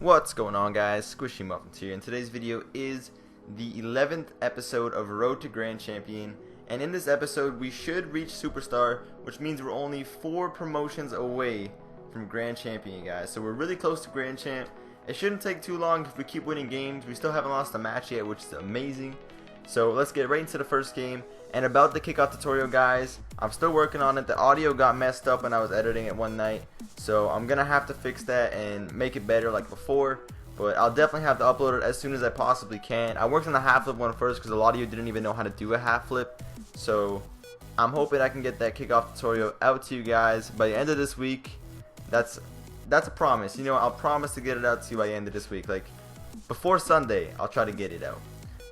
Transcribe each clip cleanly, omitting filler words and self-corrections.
What's going on, guys? Squishy Muffins here, and today's video is the 11th episode of Road to Grand Champion. And in this episode we should reach Superstar, which means we're only 4 promotions away from Grand Champion, guys. So we're really close to Grand Champ. It shouldn't take too long if we keep winning games. We still haven't lost a match yet, which is amazing. So let's get right into the first game. And about the kickoff tutorial, guys, I'm still working on it. The audio got messed up when I was editing it one night, so I'm gonna have to fix that and make it better like before. But I'll definitely have to upload it as soon as I possibly can. I worked on the half flip one first because a lot of you didn't even know how to do a half flip. So I'm hoping I can get that kickoff tutorial out to you guys by the end of this week. That's a promise. You know, I'll promise to get it out to you by the end of this week. Like before Sunday, I'll try to get it out.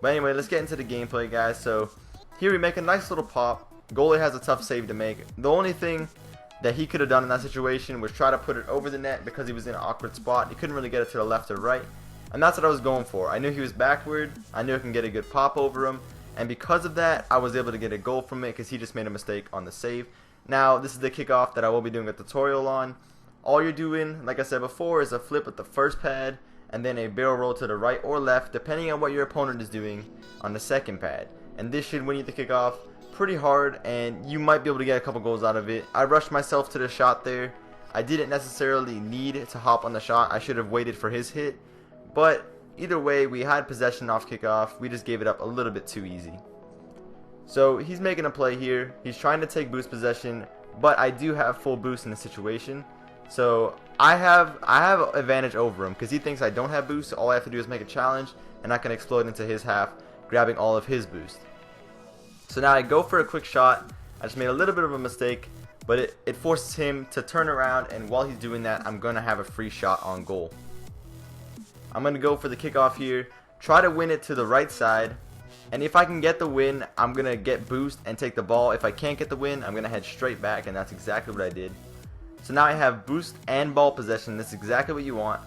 But anyway, let's get into the gameplay, guys. So here we make a nice little pop. Goalie has a tough save to make. The only thing that he could have done in that situation was try to put it over the net because he was in an awkward spot. He couldn't really get it to the left or right. And that's what I was going for. I knew he was backward. I knew I can get a good pop over him. And because of that, I was able to get a goal from it because he just made a mistake on the save. Now, this is the kickoff that I will be doing a tutorial on. All you're doing, like I said before, is a flip with the first pad and then a barrel roll to the right or left, depending on what your opponent is doing on the second pad. And this should win you the kickoff pretty hard, and you might be able to get a couple goals out of it. I rushed myself to the shot there. I didn't necessarily need to hop on the shot. I should have waited for his hit. But either way, we had possession off kickoff. We just gave it up a little bit too easy. So he's making a play here. He's trying to take boost possession, but I do have full boost in the situation. So I have advantage over him because he thinks I don't have boost. So all I have to do is make a challenge, and I can explode into his half, grabbing all of his boost. So now I go for a quick shot. I just made a little bit of a mistake, but it forces him to turn around, and while he's doing that, I'm going to have a free shot on goal. I'm going to go for the kickoff here, try to win it to the right side, and if I can get the win, I'm going to get boost and take the ball. If I can't get the win, I'm going to head straight back, and that's exactly what I did. So now I have boost and ball possession. This is exactly what you want.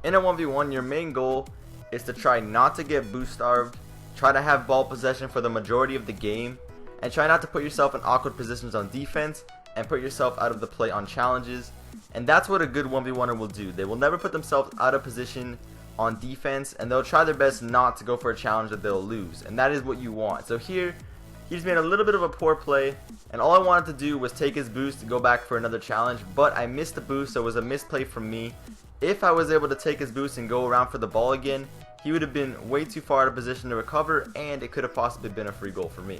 In a 1v1, your main goal is to try not to get boost starved. Try to have ball possession for the majority of the game, and try not to put yourself in awkward positions on defense and put yourself out of the play on challenges. And that's what a good 1v1er will do. They will never put themselves out of position on defense, and they'll try their best not to go for a challenge that they'll lose, and that is what you want. So here he just made a little bit of a poor play, and all I wanted to do was take his boost to go back for another challenge, but I missed the boost, so it was a misplay from me. If I was able to take his boost and go around for the ball again, he would have been way too far out of position to recover, and it could have possibly been a free goal for me.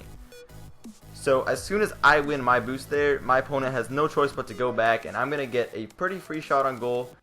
So as soon as I win my boost there, my opponent has no choice but to go back, and I'm going to get a pretty free shot on goal.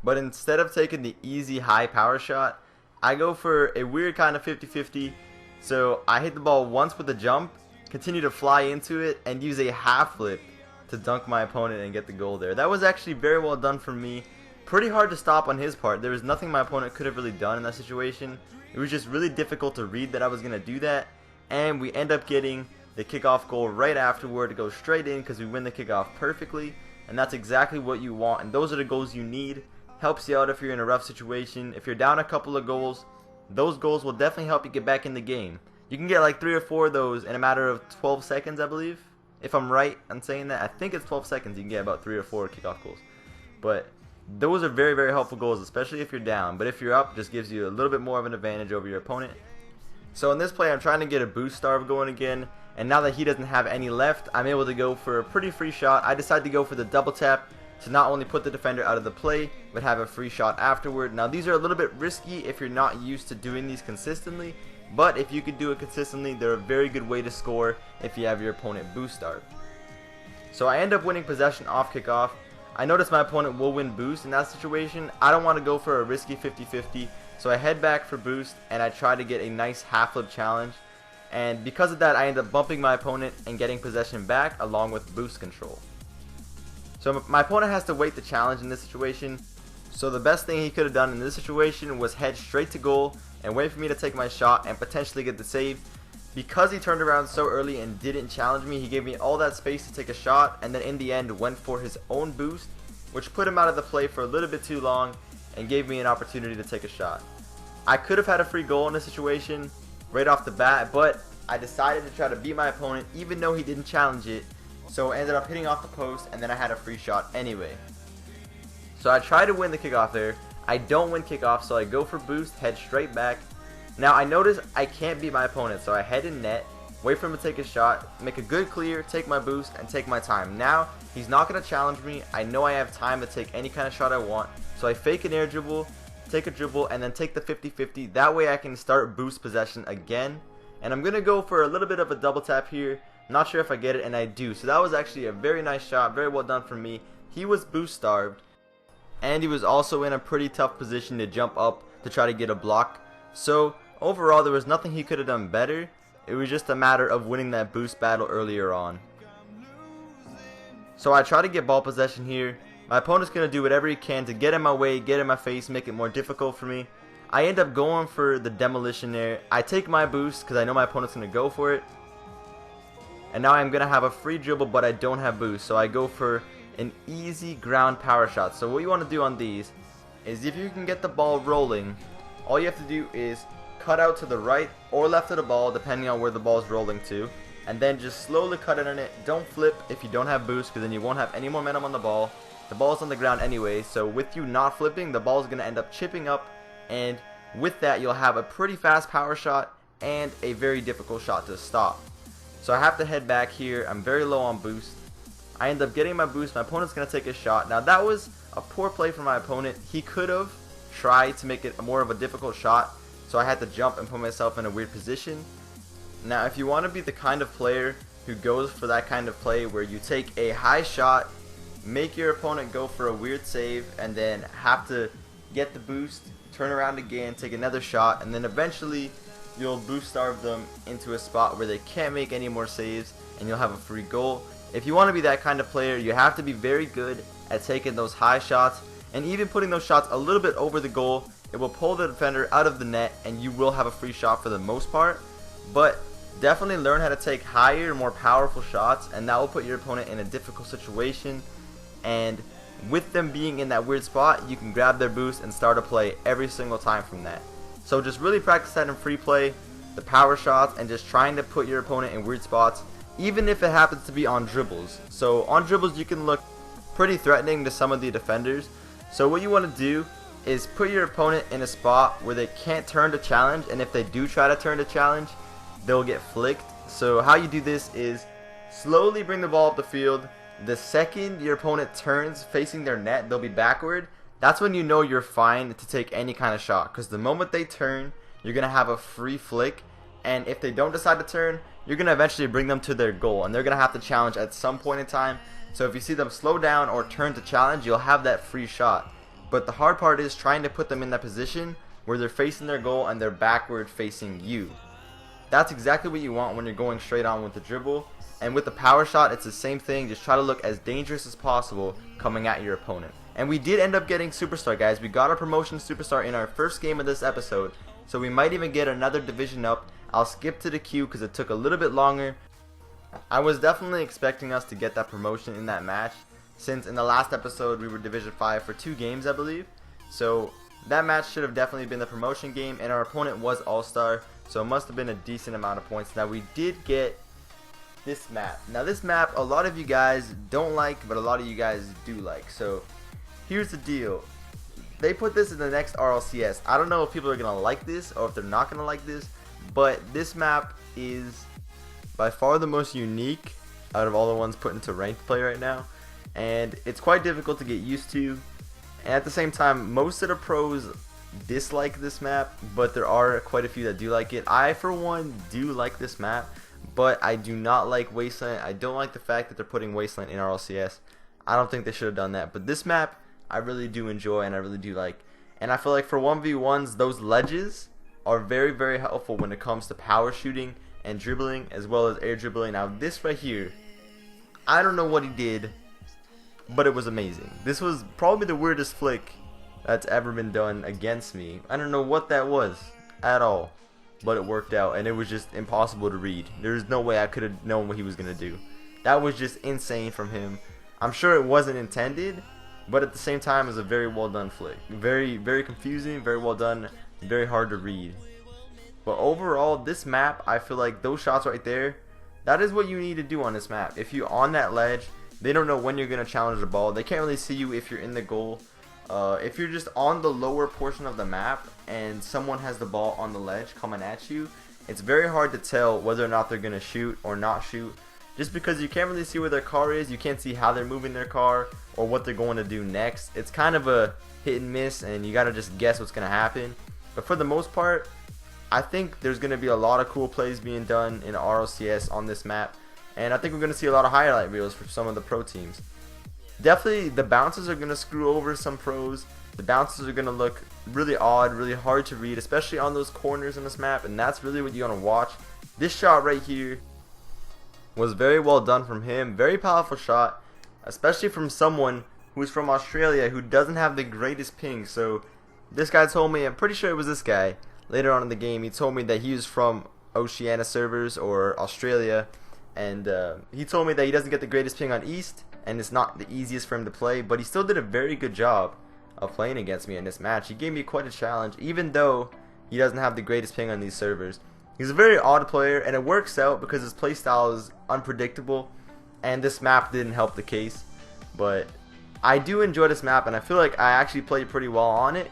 But instead of taking the easy high power shot, I go for a weird kind of 50-50. So I hit the ball once with a jump, continue to fly into it, and use a half flip to dunk my opponent and get the goal there. That was actually very well done from me. Pretty hard to stop on his part. There was nothing my opponent could have really done in that situation. It was just really difficult to read that I was going to do that. And we end up getting the kickoff goal right afterward to go straight in because we win the kickoff perfectly. And that's exactly what you want. And those are the goals you need. Helps you out if you're in a rough situation. If you're down a couple of goals, those goals will definitely help you get back in the game. You can get like 3 or 4 of those in a matter of 12 seconds, I believe. If I'm right on saying that. I think it's 12 seconds you can get about 3 or 4 kickoff goals. But those are very, very helpful goals, especially if you're down. But if you're up, it just gives you a little bit more of an advantage over your opponent. So in this play, I'm trying to get a boost starve going again. And now that he doesn't have any left, I'm able to go for a pretty free shot. I decided to go for the double tap to not only put the defender out of the play, but have a free shot afterward. Now these are a little bit risky if you're not used to doing these consistently. But if you could do it consistently, they're a very good way to score if you have your opponent boost starve. So I end up winning possession off kickoff. I notice my opponent will win boost in that situation. I don't want to go for a risky 50-50, so I head back for boost and I try to get a nice half flip challenge. And because of that, I end up bumping my opponent and getting possession back along with boost control. So my opponent has to wait the challenge in this situation. So the best thing he could have done in this situation was head straight to goal and wait for me to take my shot and potentially get the save. Because he turned around so early and didn't challenge me, he gave me all that space to take a shot, and then in the end went for his own boost, which put him out of the play for a little bit too long and gave me an opportunity to take a shot. I could have had a free goal in this situation right off the bat, but I decided to try to beat my opponent even though he didn't challenge it, so I ended up hitting off the post, and then I had a free shot anyway. So I tried to win the kickoff there. I don't win kickoff, so I go for boost, head straight back. Now I notice I can't beat my opponent, so I head in net, wait for him to take a shot, make a good clear, take my boost, and take my time. Now he's not going to challenge me. I know I have time to take any kind of shot I want, so I fake an air dribble, take a dribble, and then take the 50-50. That way I can start boost possession again. And I'm going to go for a little bit of a double tap here. Not sure if I get it, and I do. So that was actually a very nice shot, very well done from me. He was boost starved, and he was also in a pretty tough position to jump up to try to get a block. So overall, there was nothing he could have done better. It was just a matter of winning that boost battle earlier on. So I try to get ball possession here. My opponent's going to do whatever he can to get in my way, get in my face, make it more difficult for me. I end up going for the demolition there. I take my boost because I know my opponent's going to go for it. And now I'm going to have a free dribble, but I don't have boost. So I go for an easy ground power shot. So what you want to do on these is, if you can get the ball rolling, all you have to do is cut out to the right or left of the ball, depending on where the ball is rolling to, and then just slowly cut it on it. Don't flip if you don't have boost, because then you won't have any momentum on the ball. The ball's on the ground anyway, so with you not flipping, the ball's going to end up chipping up, and with that you'll have a pretty fast power shot and a very difficult shot to stop. So I have to head back here. I'm very low on boost. I end up getting my boost. My opponent's going to take a shot. Now that was a poor play from my opponent. He could have tried to make it more of a difficult shot, so I had to jump and put myself in a weird position. Now if you want to be the kind of player who goes for that kind of play where you take a high shot, make your opponent go for a weird save, and then have to get the boost, turn around again, take another shot, and then eventually you'll boost starve them into a spot where they can't make any more saves, and you'll have a free goal. If you want to be that kind of player, you have to be very good at taking those high shots, and even putting those shots a little bit over the goal. It will pull the defender out of the net, and you will have a free shot for the most part. But definitely learn how to take higher, more powerful shots, and that will put your opponent in a difficult situation. And with them being in that weird spot, you can grab their boost and start a play every single time from that. So just really practice that in free play, the power shots, and just trying to put your opponent in weird spots, even if it happens to be on dribbles. So on dribbles you can look pretty threatening to some of the defenders. So what you want to do is put your opponent in a spot where they can't turn to challenge, and if they do try to turn to challenge, they'll get flicked. So how you do this is slowly bring the ball up the field. The second your opponent turns facing their net, they'll be backward. That's when you know you're fine to take any kind of shot, because the moment they turn, you're going to have a free flick, and if they don't decide to turn, you're going to eventually bring them to their goal, and they're going to have to challenge at some point in time. So if you see them slow down or turn to challenge, you'll have that free shot. But the hard part is trying to put them in that position where they're facing their goal and they're backward facing you. That's exactly what you want when you're going straight on with the dribble. And with the power shot, it's the same thing. Just try to look as dangerous as possible coming at your opponent. And we did end up getting Superstar, guys. We got our promotion Superstar in our first game of this episode, so we might even get another division up. I'll skip to the queue because it took a little bit longer. I was definitely expecting us to get that promotion in that match, since in the last episode we were Division 5 for 2 games, I believe. So that match should have definitely been the promotion game, and our opponent was All-Star, so it must have been a decent amount of points. Now we did get this map. Now this map a lot of you guys don't like, but a lot of you guys do like. So here's the deal. They put this in the next RLCS. I don't know if people are going to like this or if they're not going to like this, but this map is by far the most unique out of all the ones put into ranked play right now, and it's quite difficult to get used to. And at the same time, most of the pros dislike this map, but there are quite a few that do like it. I for one do like this map, but I do not like Wasteland. I don't like the fact that they're putting Wasteland in RLCS. I don't think they should have done that, but this map I really do enjoy and I really do like. And I feel like for 1v1s, those ledges are very, very helpful when it comes to power shooting and dribbling, as well as air dribbling. Now this right here, I don't know what he did, but it was amazing. This was probably the weirdest flick that's ever been done against me. I don't know what that was at all, but it worked out, and it was just impossible to read. There's no way I could have known what he was going to do. That was just insane from him. I'm sure it wasn't intended, but at the same time, it was a very well done flick. Very, very confusing, very well done, very hard to read. But overall, this map, I feel like those shots right there, that is what you need to do on this map. If you're on that ledge, they don't know when you're going to challenge the ball. They can't really see you if you're in the goal. If you're just on the lower portion of the map and someone has the ball on the ledge coming at you, it's very hard to tell whether or not they're going to shoot or not shoot. Just because you can't really see where their car is, you can't see how they're moving their car or what they're going to do next. It's kind of a hit and miss, and you got to just guess what's going to happen. But for the most part, I think there's going to be a lot of cool plays being done in RLCS on this map. And I think we're going to see a lot of highlight reels for some of the pro teams. Definitely the bounces are going to screw over some pros. The bounces are going to look really odd, really hard to read, especially on those corners in this map. And that's really what you want to watch. This shot right here was very well done from him. Very powerful shot, especially from someone who's from Australia who doesn't have the greatest ping. So this guy told me, I'm pretty sure it was this guy, later on in the game, he told me that he was from Oceania servers or Australia. And he told me that he doesn't get the greatest ping on East, and it's not the easiest for him to play, but he still did a very good job of playing against me in this match. He gave me quite a challenge, even though he doesn't have the greatest ping on these servers. He's a very odd player, and it works out because his playstyle is unpredictable, and this map didn't help the case. But I do enjoy this map, and I feel like I actually played pretty well on it,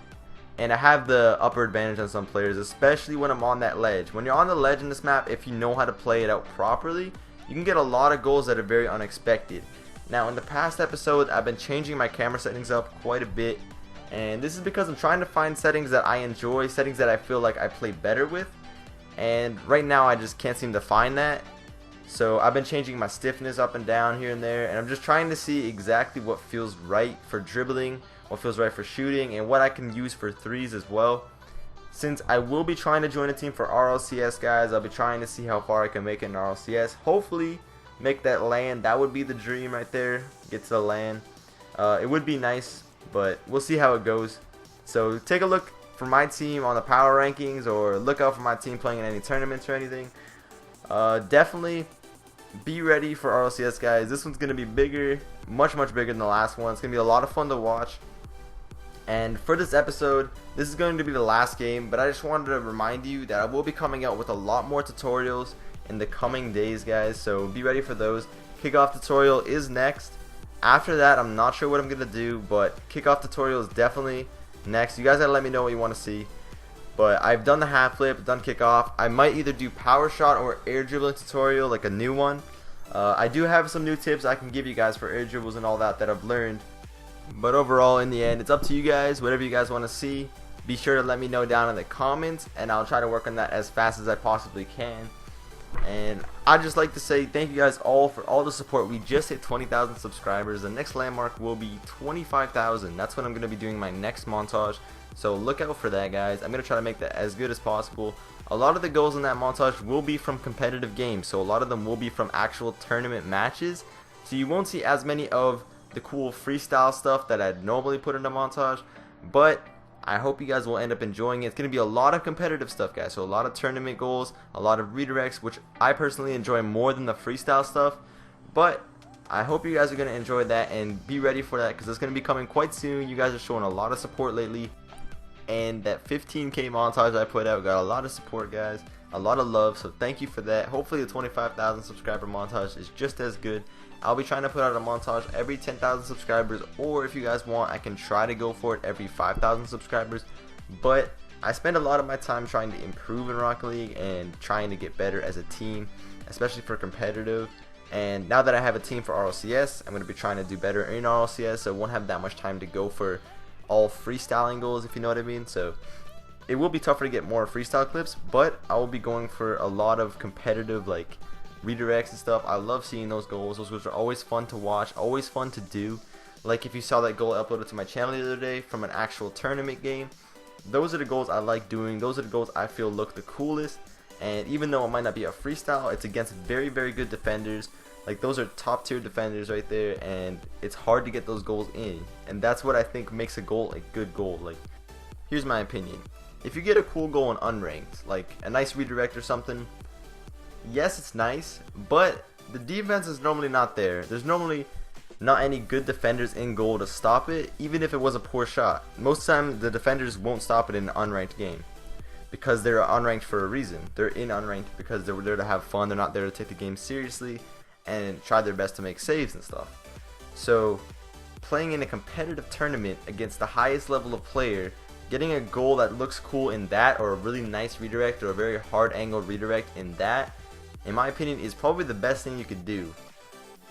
and I have the upper advantage on some players, especially when I'm on that ledge. When you're on the ledge in this map, if you know how to play it out properly, you can get a lot of goals that are very unexpected. Now, in the past episode, I've been changing my camera settings up quite a bit, and this is because I'm trying to find settings that I enjoy, settings that I feel like I play better with, and right now I just can't seem to find that. So I've been changing my stiffness up and down here and there, and I'm just trying to see exactly what feels right for dribbling, what feels right for shooting, and what I can use for threes as well. Since I will be trying to join a team for RLCS, guys, I'll be trying to see how far I can make it in RLCS. Hopefully make that LAN. That would be the dream right there. Get to the LAN. It would be nice, but we'll see how it goes. So take a look for my team on the power rankings, or look out for my team playing in any tournaments or anything. Definitely be ready for RLCS, guys. This one's going to be bigger, much bigger than the last one. It's going to be a lot of fun to watch. And for this episode, this is going to be the last game, but I just wanted to remind you that I will be coming out with a lot more tutorials in the coming days, guys, so be ready for those. Kickoff tutorial is next. After that, I'm not sure what I'm going to do, but kickoff tutorial is definitely next. You guys gotta let me know what you want to see. But I've done the half flip, done kickoff. I might either do power shot or air dribbling tutorial, like a new one. I do have some new tips I can give you guys for air dribbles and all that I've learned. But overall, in the end, it's up to you guys. Whatever you guys want to see, be sure to let me know down in the comments, and I'll try to work on that as fast as I possibly can. And I'd just like to say thank you guys all for all the support. We just hit 20,000 subscribers. The next landmark will be 25,000. That's when I'm going to be doing my next montage. So look out for that, guys. I'm going to try to make that as good as possible. A lot of the goals in that montage will be from competitive games. So a lot of them will be from actual tournament matches. So you won't see as many of the cool freestyle stuff that I'd normally put in a montage. But I hope you guys will end up enjoying it. It's going to be a lot of competitive stuff, guys. So a lot of tournament goals, a lot of redirects, which I personally enjoy more than the freestyle stuff. But I hope you guys are going to enjoy that and be ready for that, because it's going to be coming quite soon. You guys are showing a lot of support lately. And that 15K montage I put out got a lot of support, guys. A lot of love. So thank you for that. Hopefully the 25,000 subscriber montage is just as good. I'll be trying to put out a montage every 10,000 subscribers, or if you guys want, I can try to go for it every 5,000 subscribers. But I spend a lot of my time trying to improve in Rocket League and trying to get better as a team, especially for competitive. And now that I have a team for RLCS, I'm going to be trying to do better in RLCS, so I won't have that much time to go for all freestyling goals, if you know what I mean. So it will be tougher to get more freestyle clips, but I will be going for a lot of competitive, like, redirects and stuff. I love seeing those goals. Those goals are always fun to watch, always fun to do. Like if you saw that goal uploaded to my channel the other day from an actual tournament game, those are the goals I like doing. Those are the goals I feel look the coolest. And even though it might not be a freestyle, it's against very good defenders. Like those are top tier defenders right there, and it's hard to get those goals in. And that's what I think makes a goal a good goal. Like, here's my opinion. If you get a cool goal in unranked, like a nice redirect or something, yes, it's nice, but the defense is normally not there. There's normally not any good defenders in goal to stop it, even if it was a poor shot. Most of the time, the defenders won't stop it in an unranked game, because they're unranked for a reason. They're in unranked because they're there to have fun. They're not there to take the game seriously and try their best to make saves and stuff. So playing in a competitive tournament against the highest level of player, getting a goal that looks cool in that, or a really nice redirect, or a very hard angled redirect in that, in my opinion, is probably the best thing you could do.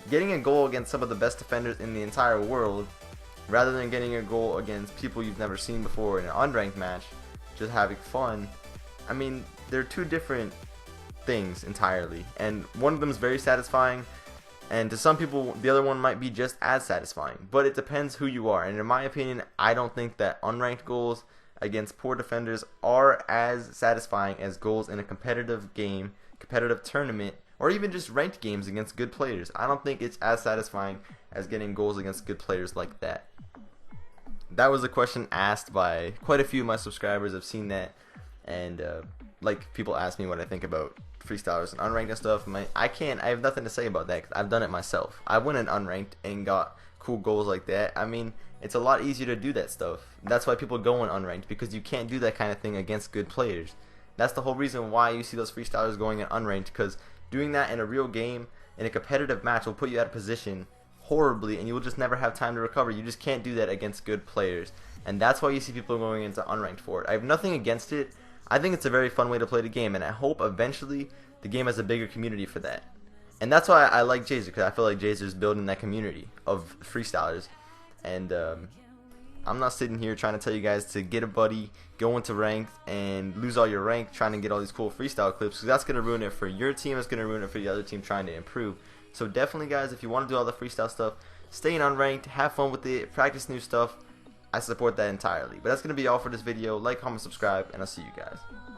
Getting a goal against some of the best defenders in the entire world, rather than getting a goal against people you've never seen before in an unranked match, just having fun, I mean, they're two different things entirely, and one of them is very satisfying, and to some people the other one might be just as satisfying, but it depends who you are. And in my opinion, I don't think that unranked goals against poor defenders are as satisfying as goals in a competitive game, competitive tournament, or even just ranked games against good players. I don't think it's as satisfying as getting goals against good players like that. That was a question asked by quite a few of my subscribers. I've seen that, and like, people ask me what I think about freestylers and unranked and stuff. I have nothing to say about that because I've done it myself. I went in unranked and got cool goals like that. I mean, it's a lot easier to do that stuff. That's why people go in unranked, because you can't do that kind of thing against good players. That's the whole reason why you see those freestylers going in unranked, because doing that in a real game, in a competitive match, will put you out of position horribly, and you will just never have time to recover. You just can't do that against good players, and that's why you see people going into unranked for it. I have nothing against it. I think it's a very fun way to play the game, and I hope eventually the game has a bigger community for that. And that's why I like Jazer, because I feel like Jazer's building that community of freestylers. And I'm not sitting here trying to tell you guys to get a buddy, go into ranked, and lose all your rank trying to get all these cool freestyle clips, because that's going to ruin it for your team. It's going to ruin it for the other team trying to improve. So definitely, guys, if you want to do all the freestyle stuff, stay in unranked, have fun with it, practice new stuff. I support that entirely. But that's going to be all for this video. Like, comment, subscribe, and I'll see you guys.